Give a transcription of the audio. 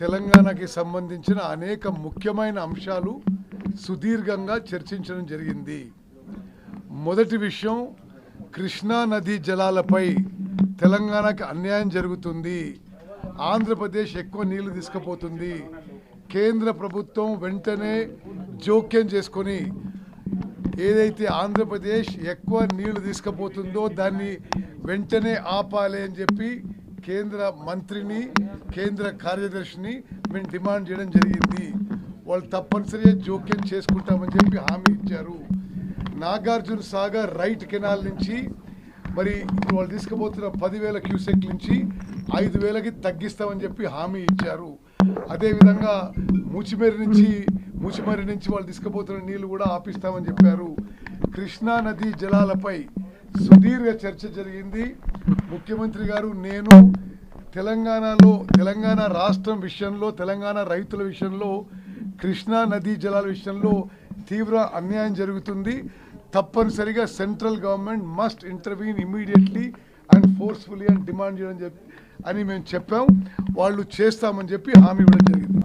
తెలంగాణకి సంబంధించిన అనేక ముఖ్యమైన అంశాలు సుదీర్ఘంగా చర్చించడం జరిగింది. మొదటి విషయం, కృష్ణా నదీ జలాలపై తెలంగాణకు అన్యాయం జరుగుతుంది, ఆంధ్రప్రదేశ్ ఎక్కువ నీళ్లు తీసుకుపోతుంది, కేంద్ర ప్రభుత్వం వెంటనే జోక్యం చేసుకొని ఏదైతే ఆంధ్రప్రదేశ్ ఎక్కువ నీళ్లు తీసుకుపోతుందో దాన్ని వెంటనే ఆపాలి అని చెప్పి కేంద్ర మంత్రిని, కేంద్ర కార్యదర్శిని మేము డిమాండ్ చేయడం జరిగింది. వాళ్ళు తప్పనిసరిగా జోక్యం చేసుకుంటామని చెప్పి హామీ ఇచ్చారు. నాగార్జున సాగర్ రైట్ కెనాల్ నుంచి మరి వాళ్ళు తీసుకుపోతున్న 10,000 క్యూసెక్ నుంచి 5,000కి తగ్గిస్తామని చెప్పి హామీ ఇచ్చారు. అదేవిధంగా మూచిమర్రి నుంచి వాళ్ళు తీసుకుపోతున్న నీళ్లు కూడా ఆపిస్తామని చెప్పారు. కృష్ణా నదీ జలాలపై సుదీర్ఘ చర్చ జరిగింది. ముఖ్యమంత్రి గారు, నేను తెలంగాణ రాష్ట్రం విషయంలో, తెలంగాణ రైతుల విషయంలో, కృష్ణా నదీ జలాల విషయంలో తీవ్ర అన్యాయం జరుగుతుంది, తప్పనిసరిగా central government must intervene immediately and forcefully అని డిమాండ్ చేయడం అని మేము చెప్పాం. వాళ్ళు చేస్తామని చెప్పి హామీ ఇవ్వడం జరిగింది.